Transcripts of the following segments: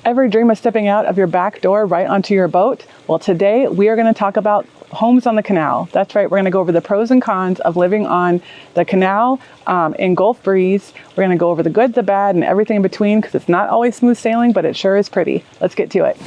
Ever dream of stepping out of your back door right onto your boat? Well, today we are going to talk about homes on the canal. That's right, we're going to go over the pros and cons of living on the canal in Gulf Breeze. We're going to go over the good, the bad, and everything in between because it's not always smooth sailing, but it sure is pretty. Let's get to it.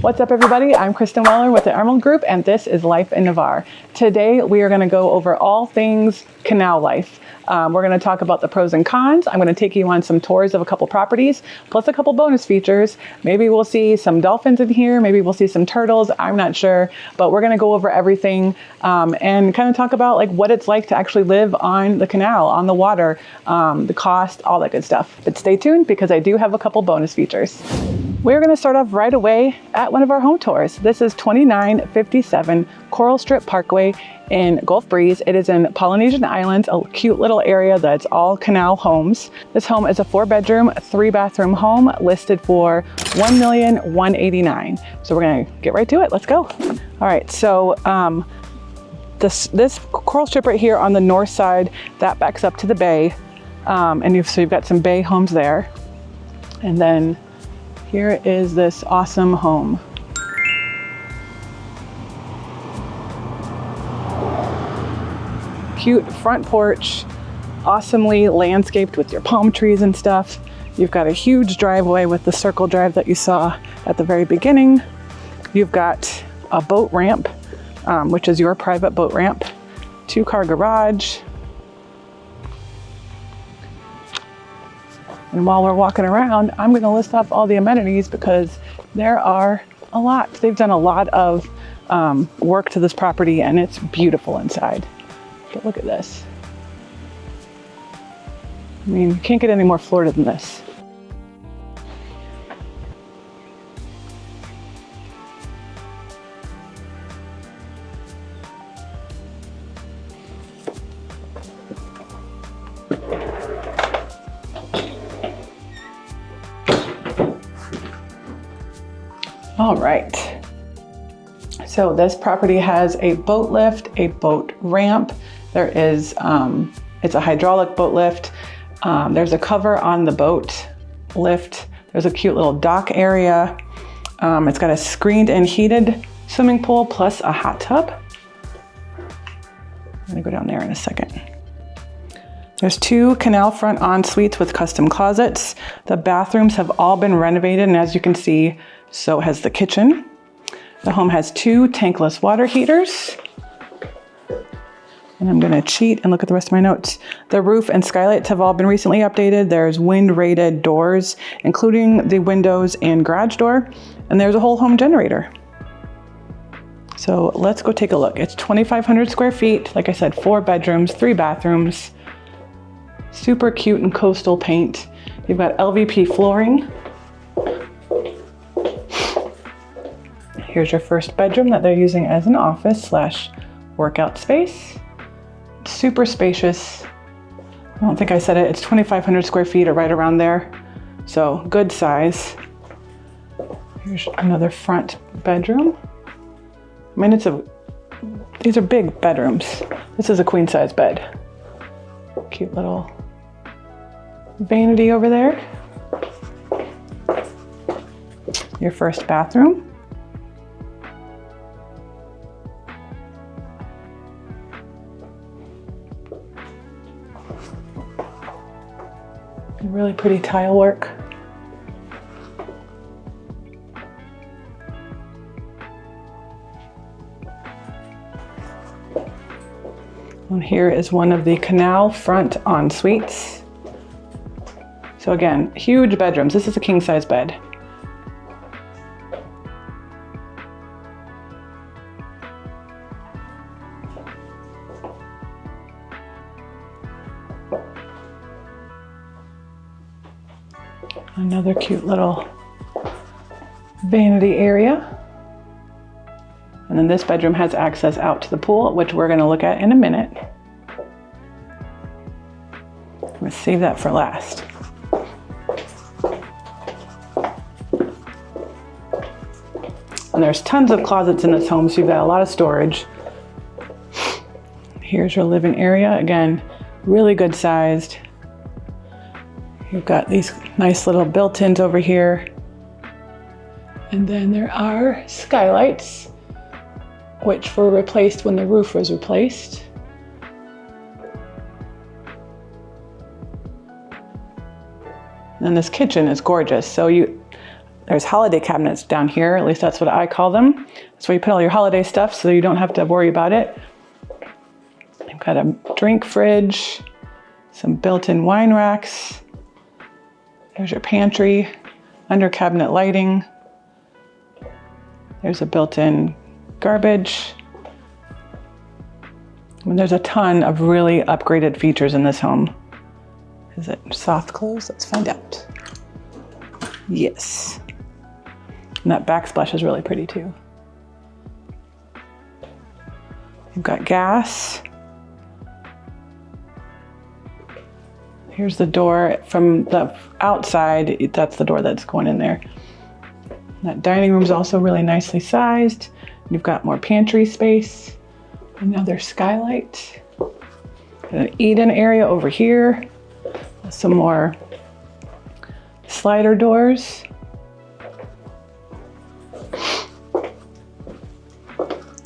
What's up, everybody? I'm Kristen with the Emerald Group, and this is Life in Navarre. Today we are going to go over all things canal life. We're going to talk about the pros and cons. I'm going to take you on some tours of a couple properties, plus a couple bonus features. Maybe we'll see some dolphins in here. Maybe we'll see some turtles. I'm not sure, but we're going to go over everything and kind of talk about like what it's like to actually live on the canal, on the water, the cost, all that good stuff. But stay tuned because I do have a couple bonus features. We're going to start off right away at one of our home tours. This is 2957 Coral Strip Parkway in Gulf Breeze. It is in Polynesian Islands, a cute little area that's all canal homes. This home is a 4-bedroom, 3-bathroom home listed for $1,189,000. So we're going to get right to it. Let's go. All right, so this coral strip right here on the north side, that backs up to the bay. So you've got some bay homes there. And then here is this awesome home. Cute front porch, awesomely landscaped with your palm trees and stuff. You've got a huge driveway with the circle drive that you saw at the very beginning. You've got a boat ramp, which is your private boat ramp, 2-car garage. And while we're walking around, I'm going to list off all the amenities because there are a lot. They've done a lot of work to this property and it's beautiful inside. But look at this. I mean, you can't get any more Florida than this. All right, so this property has a boat lift, a boat ramp. There is, it's a hydraulic boat lift. There's a cover on the boat lift. There's a cute little dock area. It's got a screened and heated swimming pool plus a hot tub. I'm gonna go down there in a second. There's 2 canal front en-suites with custom closets. The bathrooms have all been renovated, and as you can see, so has the kitchen. The home has 2 tankless water heaters. And I'm gonna cheat and look at the rest of my notes. The roof and skylights have all been recently updated. There's wind-rated doors, including the windows and garage door. And there's a whole home generator. So let's go take a look. It's 2,500 square feet. Like I said, 4 bedrooms, 3 bathrooms. Super cute and coastal paint. You've got LVP flooring. Here's your first bedroom that they're using as an office / workout space. Super spacious. I don't think I said it. It's 2,500 square feet or right around there. So good size. Here's another front bedroom. I mean, these are big bedrooms. This is a queen size bed. Cute little vanity over there. Your first bathroom. Really pretty tile work. And here is one of the canal front en-suites. So again, huge bedrooms. This is a king size bed. Another cute little vanity area. And then this bedroom has access out to the pool, which we're going to look at in a minute. I'm going to save that for last. And there's tons of closets in this home, so you've got a lot of storage. Here's your living area. Again, really good sized. You've got these nice little built-ins over here. And then there are skylights, which were replaced when the roof was replaced. And this kitchen is gorgeous. So there's holiday cabinets down here, at least that's what I call them. That's where you put all your holiday stuff so you don't have to worry about it. You've got a drink fridge, some built-in wine racks. There's your pantry, under cabinet lighting. There's a built-in garbage. And there's a ton of really upgraded features in this home. Is it soft close? Let's find out. Yes. And that backsplash is really pretty too. You've got gas. Here's the door from the outside. That's the door that's going in there. That dining room is also really nicely sized. You've got more pantry space. Another skylight. An eat-in area over here. Some more slider doors.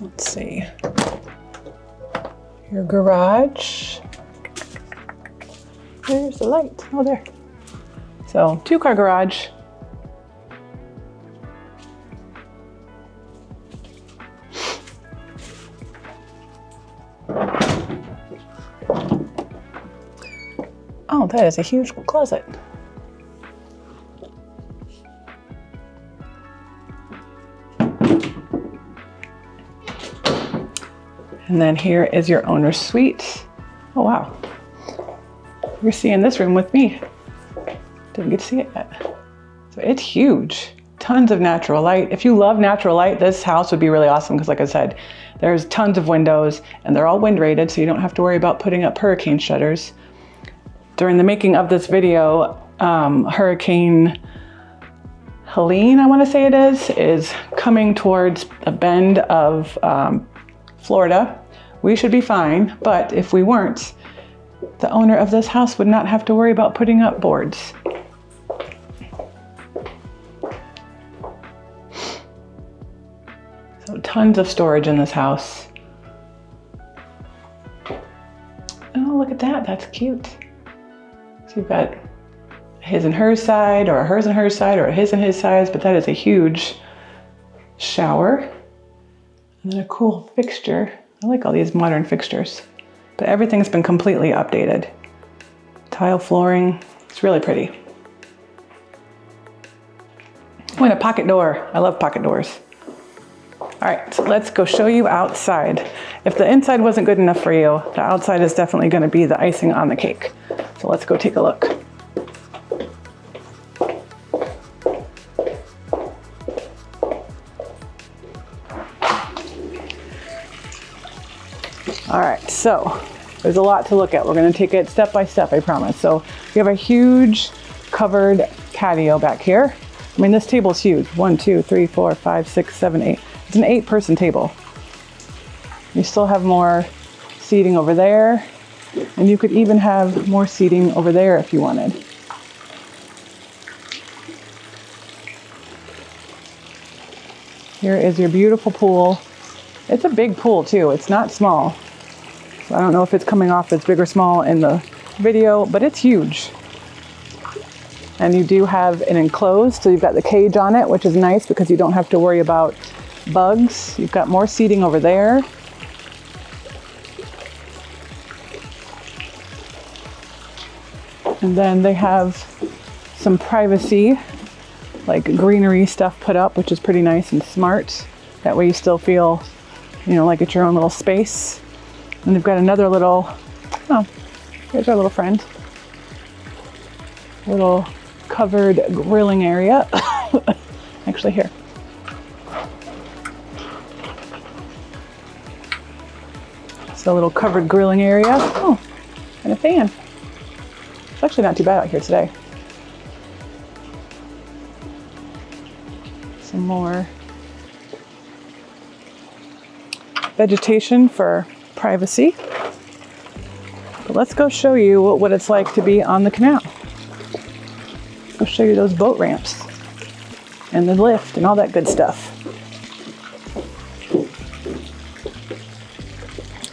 Let's see. Your garage. There's the light. Oh, there. So, 2-car garage. Oh, that is a huge closet. And then here is your owner's suite. Oh, wow. You're seeing this room with me. Didn't get to see it yet. So it's huge. Tons of natural light. If you love natural light, this house would be really awesome because, like I said, there's tons of windows and they're all wind rated, so you don't have to worry about putting up hurricane shutters. During the making of this video, Hurricane Helene, I want to say it is coming towards a bend of Florida. We should be fine, but if we weren't, the owner of this house would not have to worry about putting up boards. So tons of storage in this house. Oh, look at that, that's cute. So you've got his and her side, or a hers and her side, or a his and his sides, but that is a huge shower. And then a cool fixture. I like all these modern fixtures, but everything's been completely updated. Tile flooring, it's really pretty. Oh, and a pocket door. I love pocket doors. All right, so let's go show you outside. If the inside wasn't good enough for you, the outside is definitely gonna be the icing on the cake. So let's go take a look. All right, so there's a lot to look at. We're gonna take it step by step, I promise. So we have a huge covered patio back here. I mean, this table's huge. 1, 2, 3, 4, 5, 6, 7, 8. It's an 8-person table. You still have more seating over there, and you could even have more seating over there if you wanted. Here is your beautiful pool. It's a big pool too, it's not small. So I don't know if it's coming off as big or small in the video, but it's huge. And you do have an enclosed, so you've got the cage on it, which is nice because you don't have to worry about bugs. You've got more seating over there. And then they have some privacy, like greenery stuff put up, which is pretty nice and smart. That way you still feel, you know, like it's your own little space. And they've got another little, oh, here's our little friend. Little covered grilling area. Actually here. So a little covered grilling area. Oh, and a fan. It's actually not too bad out here today. Some more vegetation for privacy. But let's go show you what it's like to be on the canal. Let's go show you those boat ramps. and the lift and all that good stuff.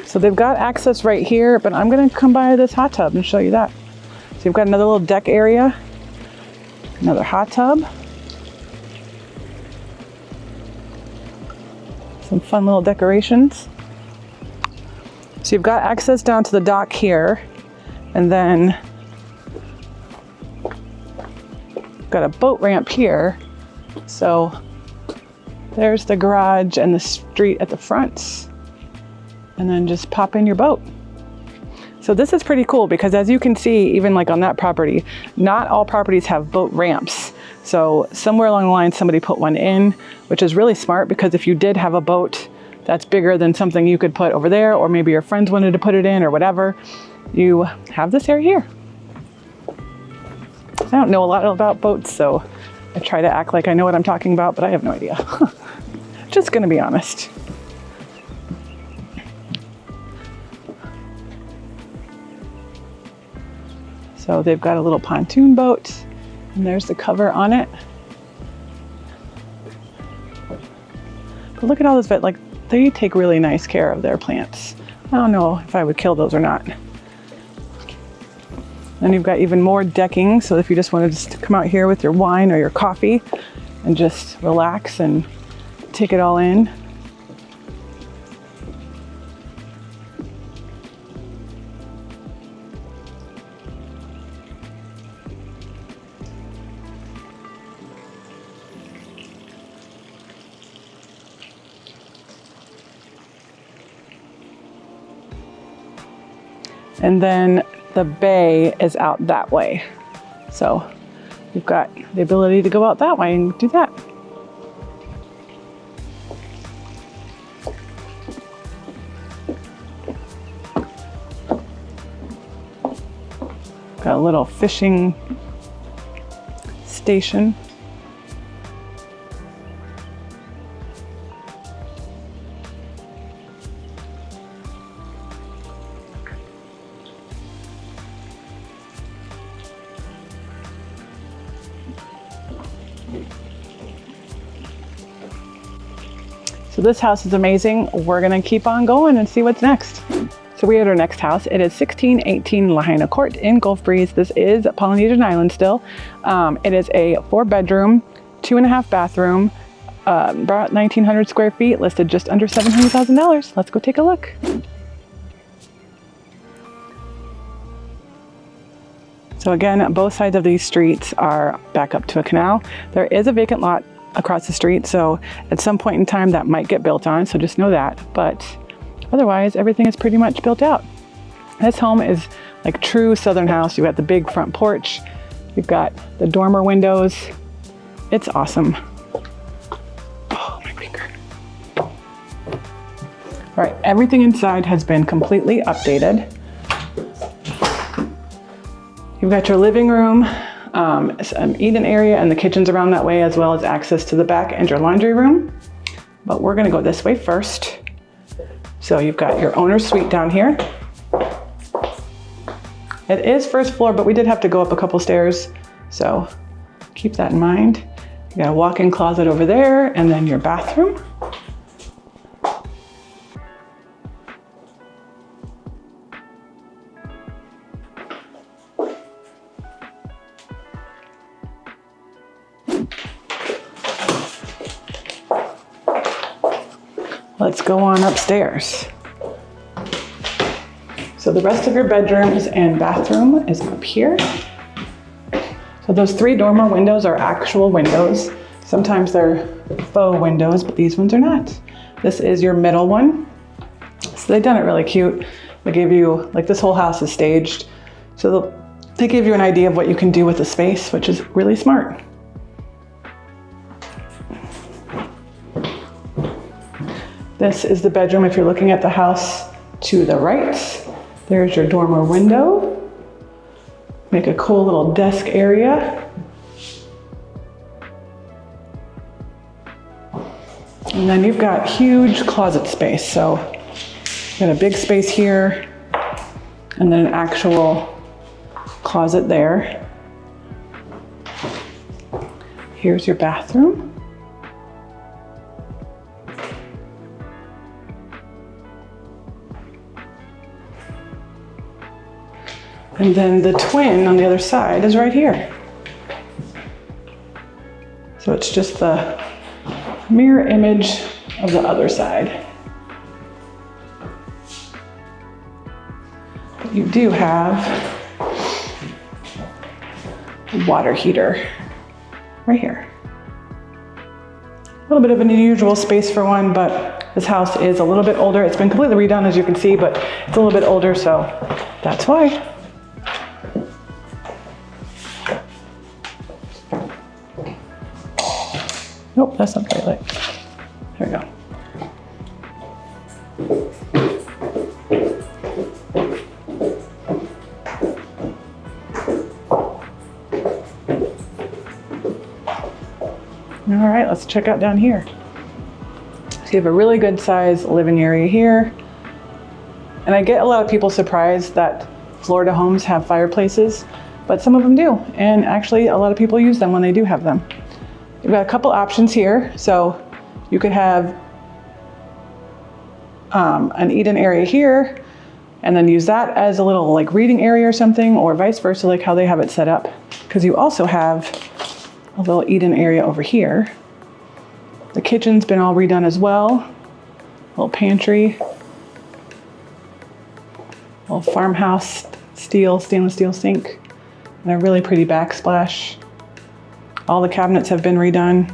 So they've got access right here, but I'm gonna come by this hot tub and show you that. So you've got another little deck area, another hot tub. Some fun little decorations. So you've got access down to the dock here, and then got a boat ramp here. So there's the garage and the street at the front. And then just pop in your boat. So this is pretty cool because as you can see, even like on that property, not all properties have boat ramps. So somewhere along the line, somebody put one in, which is really smart because if you did have a boat that's bigger than something you could put over there, or maybe your friends wanted to put it in or whatever, you have this area here. I don't know a lot about boats, so I try to act like I know what I'm talking about, but I have no idea. Just gonna be honest. So they've got a little pontoon boat, and there's the cover on it. But look at all this, like they take really nice care of their plants. I don't know if I would kill those or not. Then you've got even more decking, so if you just wanted to come out here with your wine or your coffee and just relax and take it all in. And then the bay is out that way. So you've got the ability to go out that way and do that. Got a little fishing station. So this house is amazing. We're gonna keep on going and see what's next. So we're at our next house. It is 1618 Lahaina Court in Gulf Breeze. This is Polynesian Island still. It is a 4-bedroom, 2.5 bathroom, about 1,900 square feet, listed just under $700,000. Let's go take a look. So again, both sides of these streets are back up to a canal. There is a vacant lot across the street, so at some point in time that might get built on, so just know that. But otherwise, everything is pretty much built out. This home is like true Southern house. You've got the big front porch. You've got the dormer windows. It's awesome. Oh, my finger. All right, everything inside has been completely updated. You've got your living room, eating area, and the kitchen's around that way, as well as access to the back and your laundry room. But we're gonna go this way first. So you've got your owner's suite down here. It is first floor, but we did have to go up a couple stairs, so keep that in mind. You got a walk-in closet over there, and then your bathroom. Let's go on upstairs. So the rest of your bedrooms and bathroom is up here. So those 3 dormer windows are actual windows. Sometimes they're faux windows, but these ones are not. This is your middle one. So they've done it really cute. They give you, like this whole house is staged. So they give you an idea of what you can do with the space, which is really smart. This is the bedroom if you're looking at the house to the right. There's your dormer window. Make a cool little desk area. And then you've got huge closet space. So you've got a big space here and then an actual closet there. Here's your bathroom. And then the twin on the other side is right here. So it's just the mirror image of the other side. But you do have a water heater right here. A little bit of an unusual space for one, but this house is a little bit older. It's been completely redone, as you can see, but it's a little bit older, so that's why. Nope, that's not the right light. There we go. All right, let's check out down here. So you have a really good size living area here. And I get a lot of people surprised that Florida homes have fireplaces, but some of them do. And actually a lot of people use them when they do have them. You've got a couple options here. So you could have an eat-in area here and then use that as a little like reading area or something, or vice versa, like how they have it set up. Because you also have a little eat-in area over here. The kitchen's been all redone as well. Little pantry. Little farmhouse stainless steel sink. And a really pretty backsplash. All the cabinets have been redone.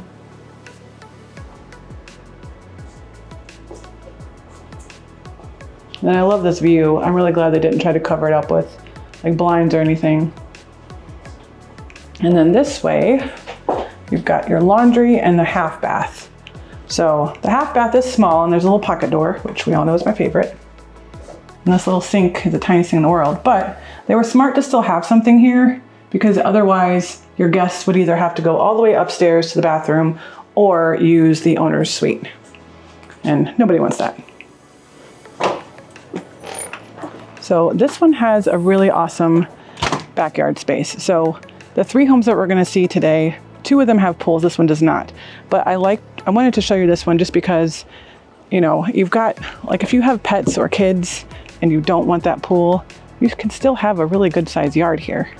And I love this view. I'm really glad they didn't try to cover it up with like blinds or anything. And then this way, you've got your laundry and the half bath. So the half bath is small and there's a little pocket door, which we all know is my favorite. And this little sink is the tiniest thing in the world, but they were smart to still have something here because otherwise your guests would either have to go all the way upstairs to the bathroom or use the owner's suite. And nobody wants that. So this one has a really awesome backyard space. So the 3 homes that we're gonna see today, 2 of them have pools, this one does not. But I wanted to show you this one just because, you know, you've got, like if you have pets or kids and you don't want that pool, you can still have a really good sized yard here.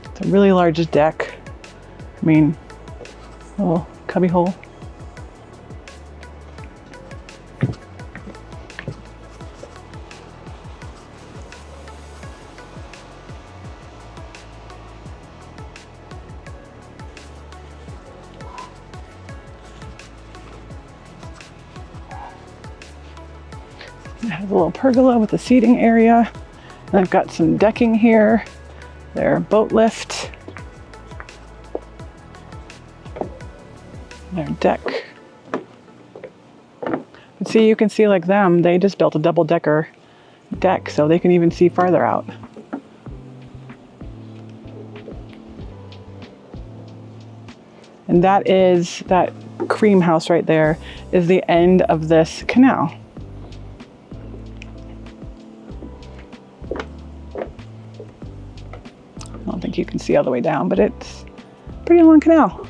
It's a really large deck. I mean, little cubby hole. It has a little pergola with a seating area. And I've got some decking here. Their boat lift. Their deck. But see, you can see like them, they just built a double-decker deck so they can even see farther out. And that cream house right there is the end of this canal. I don't think you can see all the way down, but it's a pretty long canal.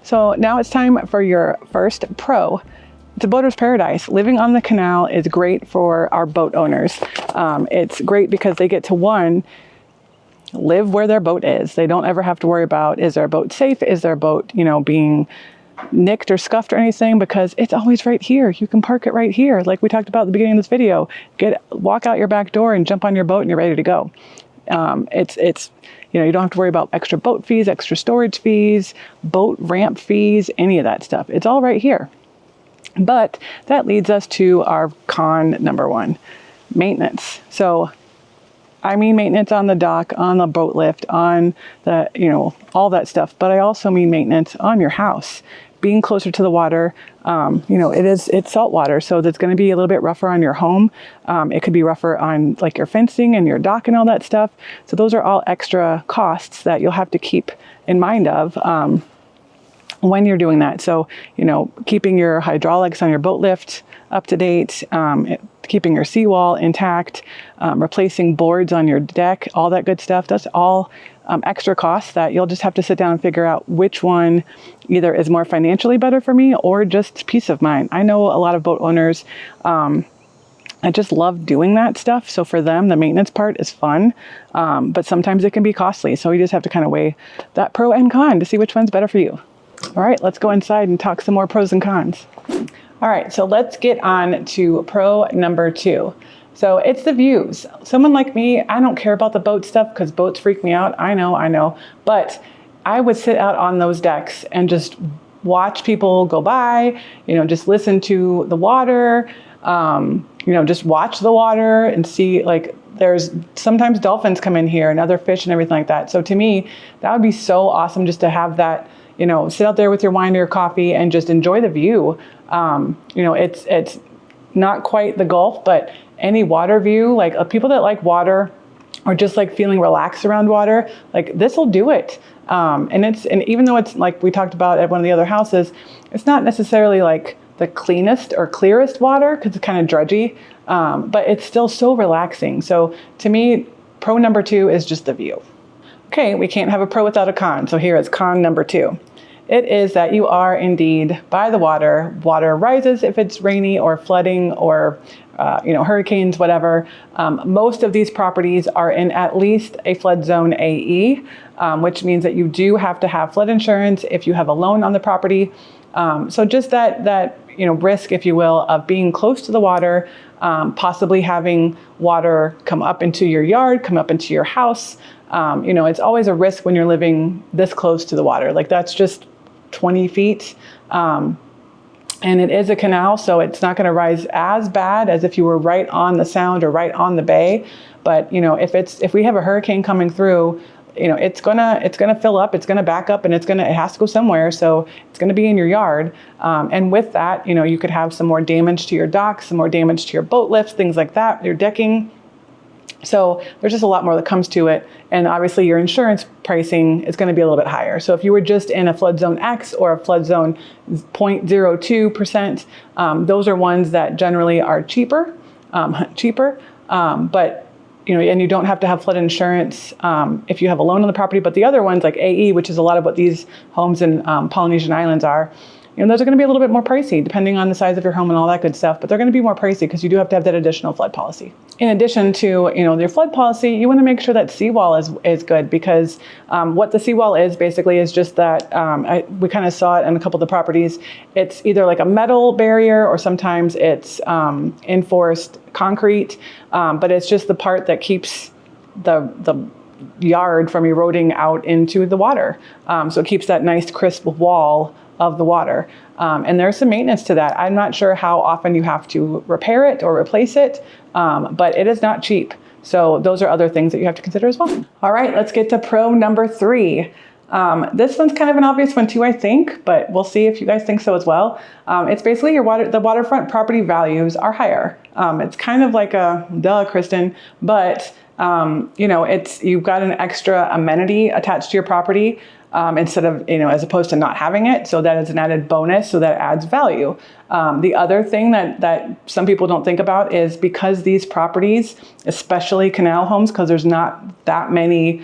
So now it's time for your first pro. It's a boater's paradise. Living on the canal is great for our boat owners. It's great because they get to, one, live where their boat is. They don't ever have to worry about, is their boat safe? Is their boat, you know, being nicked or scuffed or anything, because it's always right here. You can park it right here. Like we talked about at the beginning of this video, walk out your back door and jump on your boat and you're ready to go. It's you know, you don't have to worry about extra boat fees, extra storage fees, boat ramp fees, any of that stuff. It's all right here. But that leads us to our con number 1, maintenance. So I mean maintenance on the dock, on the boat lift, on the, you know, all that stuff. But I also mean maintenance on your house. Being closer to the water, you know, it's salt water, so that's going to be a little bit rougher on your home. It could be rougher on like your fencing and your dock and all that stuff. So those are all extra costs that you'll have to keep in mind of when you're doing that. So, keeping your hydraulics on your boat lift up to date, keeping your seawall intact, replacing boards on your deck, all that good stuff. That's all extra costs that you'll just have to sit down and figure out which one either is more financially better for me or just peace of mind. I know a lot of boat owners, I just love doing that stuff. So for them, the maintenance part is fun, but sometimes it can be costly. So you just have to kind of weigh that pro and con to see which one's better for you. All right, let's go inside and talk some more pros and cons. All right, so let's get on to pro number 2. So it's the views. Someone like me, I don't care about the boat stuff because boats freak me out. I know. But I would sit out on those decks and just watch people go by, just listen to the water, just watch the water and see, like, there's sometimes dolphins come in here and other fish and everything like that. So to me, that would be so awesome just to have that, sit out there with your wine or your coffee and just enjoy the view. It's not quite the Gulf, but any water view, like people that like water or just like feeling relaxed around water, like this will do it. And even though it's like we talked about at one of the other houses, it's not necessarily like the cleanest or clearest water because it's kind of drudgy, but it's still so relaxing. So to me, pro number 2 is just the view. Okay, we can't have a pro without a con. So here is con number 2. It is that you are indeed by the water. Water rises if it's rainy or flooding or hurricanes, whatever. Most of these properties are in at least a flood zone AE, which means that you do have to have flood insurance if you have a loan on the property. So just that risk, if you will, of being close to the water, possibly having water come up into your yard, come up into your house. It's always a risk when you're living this close to the water. Like that's just 20 feet. And it is a canal, so it's not going to rise as bad as if you were right on the sound or right on the bay. But if we have a hurricane coming through, it's gonna fill up, it's gonna back up, and it has to go somewhere. So it's gonna be in your yard. And with that, you could have some more damage to your docks, some more damage to your boat lifts, things like that, your decking. So there's just a lot more that comes to it. And obviously your insurance pricing is going to be a little bit higher. So if you were just in a flood zone X or a flood zone 0.02%, those are ones that generally are cheaper. But and you don't have to have flood insurance if you have a loan on the property. But the other ones like AE, which is a lot of what these homes in Polynesian Islands are, those are going to be a little bit more pricey depending on the size of your home and all that good stuff, but they're going to be more pricey because you do have to have that additional flood policy. In addition to, your flood policy, you want to make sure that seawall is good because what the seawall is basically is just that, we kind of saw it in a couple of the properties. It's either like a metal barrier or sometimes it's enforced concrete, but it's just the part that keeps the yard from eroding out into the water. So it keeps that nice crisp wall of the water. And there's some maintenance to that. I'm not sure how often you have to repair it or replace it, but it is not cheap. So those are other things that you have to consider as well. All right, let's get to pro number 3. This one's kind of an obvious one too, I think, but we'll see if you guys think so as well. It's basically the waterfront property values are higher. It's kind of like a duh, Kristen, but you've got an extra amenity attached to your property. Instead of, as opposed to not having it. So that is an added bonus. So that adds value. The other thing that some people don't think about is because these properties, especially canal homes, because there's not that many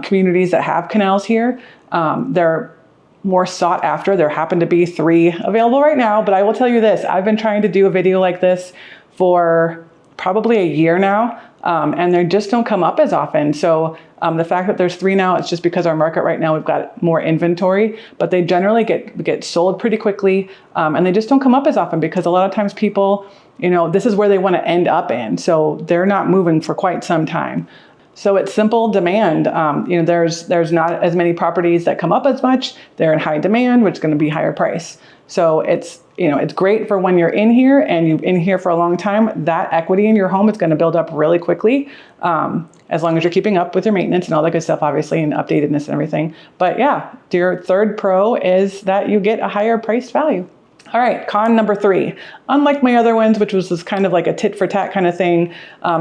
communities that have canals here, they're more sought after. There happen to be 3 available right now, but I will tell you this, I've been trying to do a video like this for probably a year now, and they just don't come up as often. So the fact that there's 3 now, it's just because our market right now, we've got more inventory, but they generally get sold pretty quickly, and they just don't come up as often because a lot of times people, this is where they want to end up in. So they're not moving for quite some time. So it's simple demand. There's not as many properties that come up as much. They're in high demand, which is going to be higher price. So it's great for when you're in here and you've been here for a long time. That equity in your home is going to build up really quickly, as long as you're keeping up with your maintenance and all that good stuff, obviously, and updatedness and everything. But yeah, your third pro is that you get a higher price value. All right, con number 3. Unlike my other ones, which was this kind of like a tit for tat kind of thing,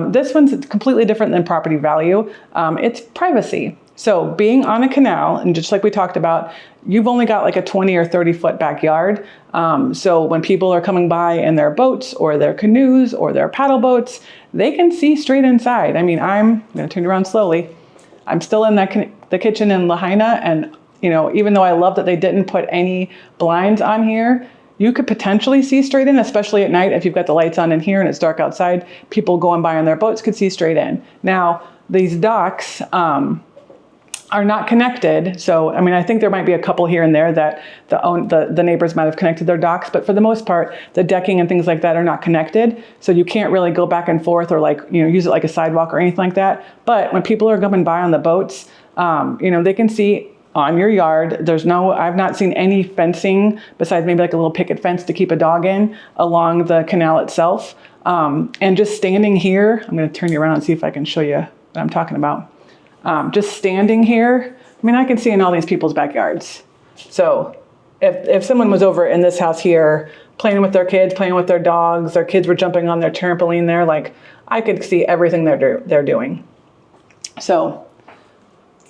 this one's completely different than property value. It's privacy. So being on a canal, and just like we talked about, you've only got like a 20 or 30 foot backyard. So when people are coming by in their boats or their canoes or their paddle boats, they can see straight inside. I mean, I'm going to turn around slowly. I'm still in the kitchen in Lahaina, and you know, even though I love that they didn't put any blinds on here, you could potentially see straight in, especially at night if you've got the lights on in here and it's dark outside. People going by on their boats could see straight in. Now, these docks are not connected. So, I mean, I think there might be a couple here and there that the neighbors might have connected their docks, but for the most part, the decking and things like that are not connected. So you can't really go back and forth or like, you know, use it like a sidewalk or anything like that. But when people are coming by on the boats, you know, they can see on your yard. I've not seen any fencing besides maybe like a little picket fence to keep a dog in along the canal itself. And just standing here, I'm going to turn you around and see if I can show you what I'm talking about. Just standing here, I mean, I can see in all these people's backyards. So if someone was over in this house here playing with their kids, playing with their dogs, their kids were jumping on their trampoline there, like I could see everything they're doing. So,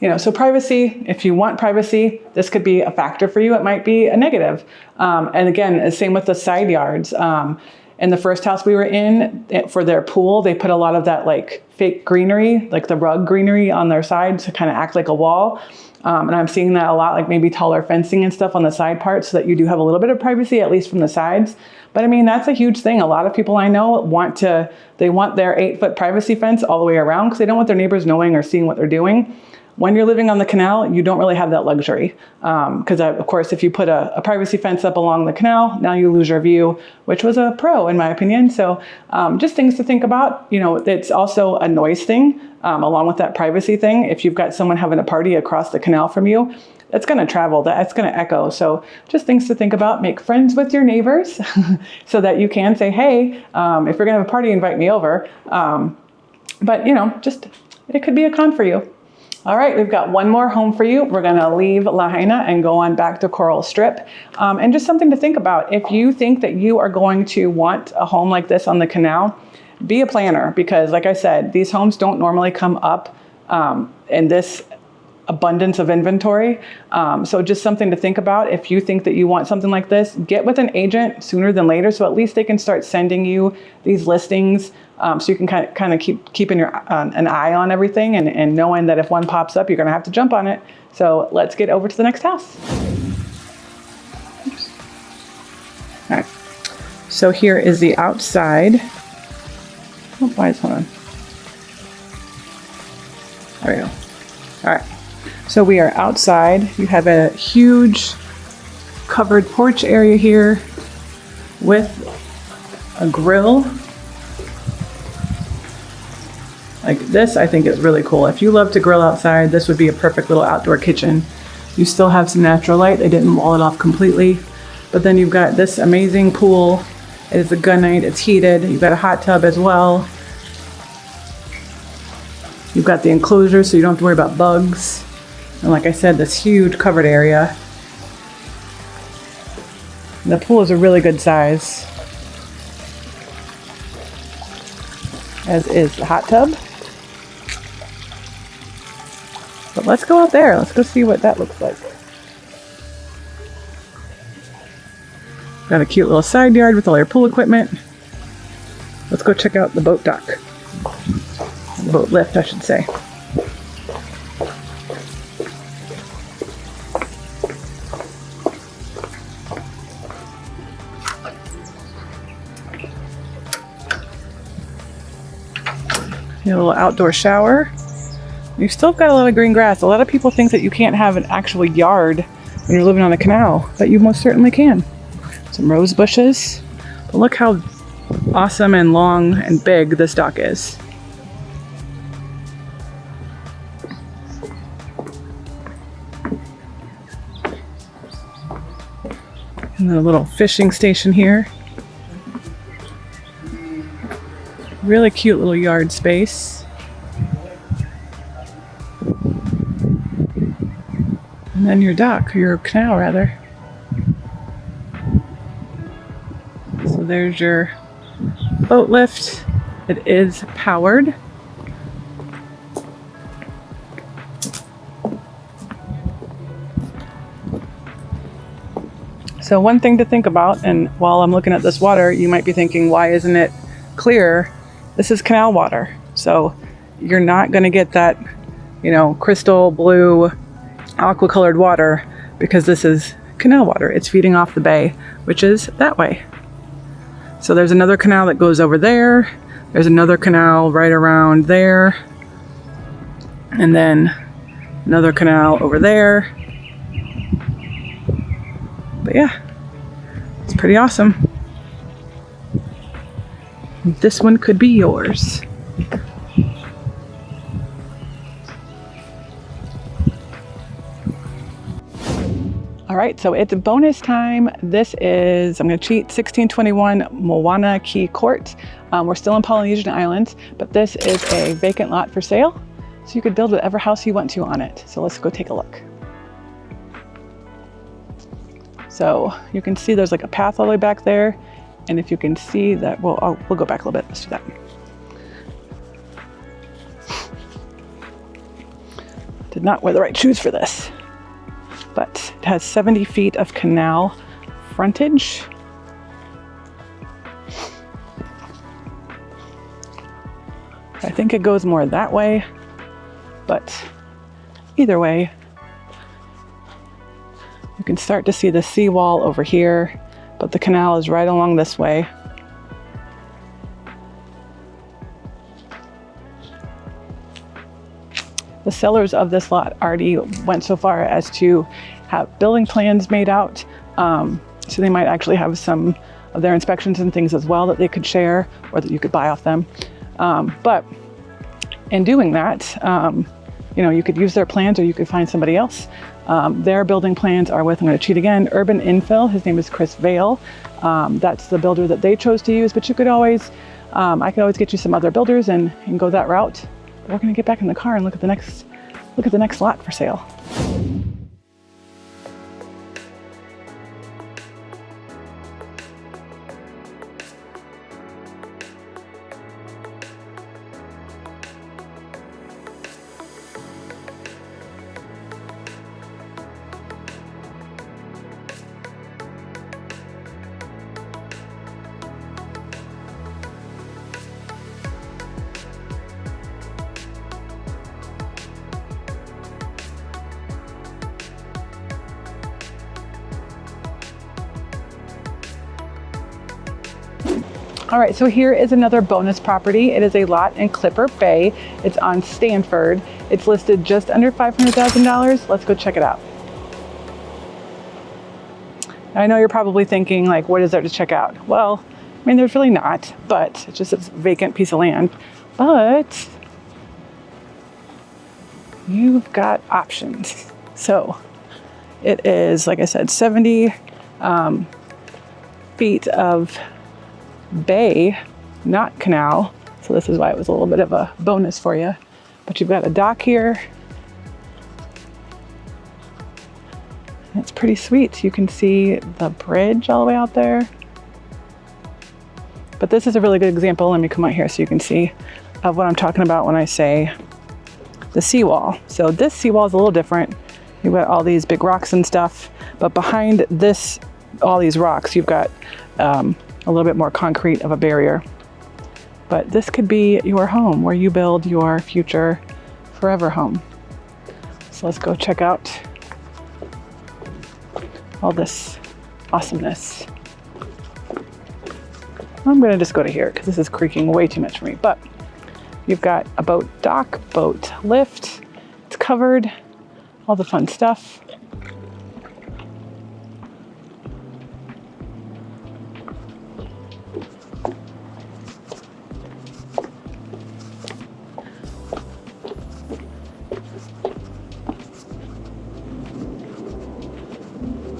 you know, so privacy, if you want privacy, this could be a factor for you. It might be a negative. And again, same with the side yards. In the first house we were in, for their pool, they put a lot of that like fake greenery, like the rug greenery on their sides to kind of act like a wall. And I'm seeing that a lot, like maybe taller fencing and stuff on the side parts so that you do have a little bit of privacy, at least from the sides. But I mean, that's a huge thing. A lot of people I know want their 8-foot privacy fence all the way around because they don't want their neighbors knowing or seeing what they're doing. When you're living on the canal, you don't really have that luxury. Because of course, if you put a privacy fence up along the canal, now you lose your view, which was a pro in my opinion. So just things to think about. You know, it's also a noise thing along with that privacy thing. If you've got someone having a party across the canal from you, it's going to travel, that's going to echo. So just things to think about. Make friends with your neighbors so that you can say, hey, if you're going to have a party, invite me over. But you know, just, it could be a con for you. All right, we've got one more home for you. We're gonna leave Lahaina and go on back to Coral Strip. And just something to think about. If you think that you are going to want a home like this on the canal, be a planner, because like I said, these homes don't normally come up in this abundance of inventory. So just something to think about. If you think that you want something like this, get with an agent sooner than later, so at least they can start sending you these listings, so you can kind of keeping an eye on everything and knowing that if one pops up, you're going to have to jump on it. So let's get over to the next house. Oops. All right. So here is the outside. Oh, why is hold on? There we go. All right. So we are outside. You have a huge covered porch area here with a grill. Like this, I think is really cool. If you love to grill outside, this would be a perfect little outdoor kitchen. You still have some natural light. They didn't wall it off completely. But then you've got this amazing pool. It is a gunite, it's heated. You've got a hot tub as well. You've got the enclosure so you don't have to worry about bugs. And like I said, this huge covered area. And the pool is a really good size, as is the hot tub. But let's go out there. Let's go see what that looks like. Got a cute little side yard with all your pool equipment. Let's go check out the boat dock. The boat lift, I should say. A little outdoor shower. You've still got a lot of green grass. A lot of people think that you can't have an actual yard when you're living on the canal, but you most certainly can. Some rose bushes. But look how awesome and long and big this dock is. And then a little fishing station here. Really cute little yard space. And then your dock, or your canal rather. So there's your boat lift. It is powered. So one thing to think about, and while I'm looking at this water, you might be thinking, why isn't it clear? This is canal water. So you're not going to get that, crystal blue, aqua colored water because this is canal water. It's feeding off the bay, which is that way. So there's another canal that goes over there. There's another canal right around there. And then another canal over there. But yeah, it's pretty awesome. This one could be yours. All right, so it's bonus time. This is, I'm gonna cheat, 1621 Moana Key Court. We're still in Polynesian Islands, but this is a vacant lot for sale. So you could build whatever house you want to on it. So let's go take a look. So you can see there's like a path all the way back there. And if you can see that, we'll go back a little bit, let's do that. Did not wear the right shoes for this. But it has 70 feet of canal frontage. I think it goes more that way, but either way, you can start to see the seawall over here, but the canal is right along this way. The sellers of this lot already went so far as to have building plans made out. So they might actually have some of their inspections and things as well that they could share or that you could buy off them. But in doing that, you could use their plans or you could find somebody else. Their building plans are with, I'm going to cheat again, Urban Infill. His name is Chris Vale. That's the builder that they chose to use, but you could always, I could always get you some other builders and go that route. We're going to get back in the car and look at the next lot for sale. All right, so here is another bonus property. It is a lot in Clipper Bay. It's on Stanford. It's listed just under $500,000. Let's go check it out. I know you're probably thinking, like, what is there to check out? Well, I mean, there's really not, but it's just a vacant piece of land. But you've got options. So it is, like I said, 70 feet of bay, not canal. So this is why it was a little bit of a bonus for you. But you've got a dock here. It's pretty sweet. You can see the bridge all the way out there. But this is a really good example. Let me come out here so you can see of what I'm talking about when I say the seawall. So this seawall is a little different. You've got all these big rocks and stuff, but behind this, all these rocks, you've got a little bit more concrete of a barrier. But this could be your home where you build your future forever home. So let's go check out all this awesomeness. I'm gonna just go to here because this is creaking way too much for me. But you've got a boat dock, boat lift. It's covered, all the fun stuff.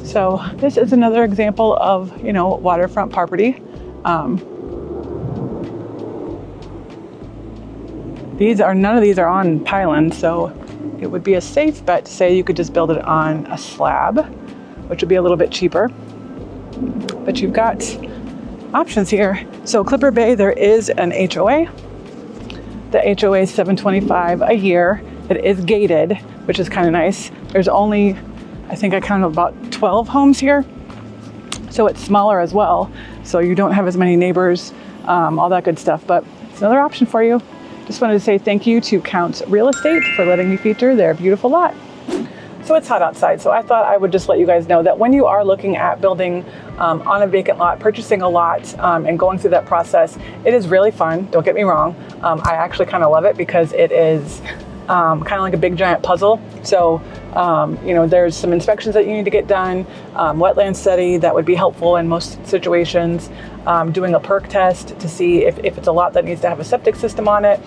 So this is another example of, waterfront property. None of these are on pylons, so it would be a safe bet to say you could just build it on a slab, which would be a little bit cheaper. But you've got options here. So Clipper Bay, there is an HOA. The HOA is $725 a year. It is gated, which is kind of nice. There's only, I think I counted about 12 homes here. So it's smaller as well. So you don't have as many neighbors, all that good stuff, but it's another option for you. Just wanted to say thank you to Counts Real Estate for letting me feature their beautiful lot. So it's hot outside, so I thought I would just let you guys know that when you are looking at building on a vacant lot, purchasing a lot, and going through that process, it is really fun. Don't get me wrong. I actually kind of love it because it is kind of like a big giant puzzle. So, you know, there's some inspections that you need to get done, wetland study that would be helpful in most situations, doing a perk test to see if it's a lot that needs to have a septic system on it.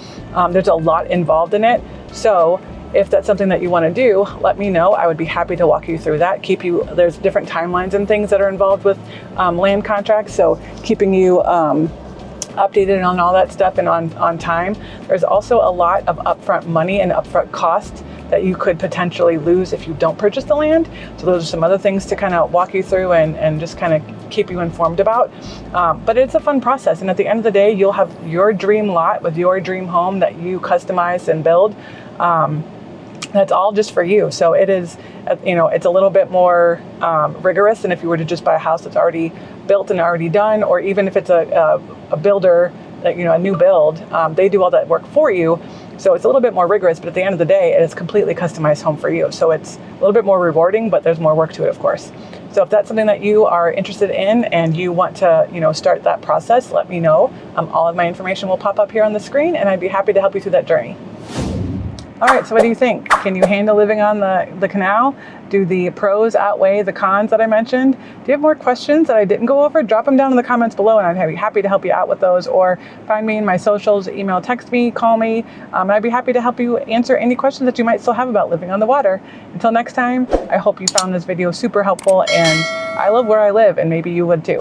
There's a lot involved in it. So if that's something that you want to do, let me know. I would be happy to walk you through that. There's different timelines and things that are involved with land contracts. So keeping you updated on all that stuff and on time. There's also a lot of upfront money and upfront costs that you could potentially lose if you don't purchase the land. So those are some other things to kind of walk you through and just kind of keep you informed about. But it's a fun process. And at the end of the day, you'll have your dream lot with your dream home that you customize and build. That's all just for you. So it is, you know, it's a little bit more rigorous than if you were to just buy a house that's already built and already done, or even if it's a builder, that, you know, a new build, they do all that work for you. So it's a little bit more rigorous, but at the end of the day, it is a completely customized home for you. So it's a little bit more rewarding, but there's more work to it, of course. So if that's something that you are interested in and you want to, you know, start that process, let me know. All of my information will pop up here on the screen, and I'd be happy to help you through that journey. All right, so what do you think? Can you handle living on the canal? Do the pros outweigh the cons that I mentioned? Do you have more questions that I didn't go over? Drop them down in the comments below, and I'd be happy to help you out with those, or find me in my socials, email, text me, call me, and I'd be happy to help you answer any questions that you might still have about living on the water. Until next time, I hope you found this video super helpful, and I love where I live, and maybe you would too.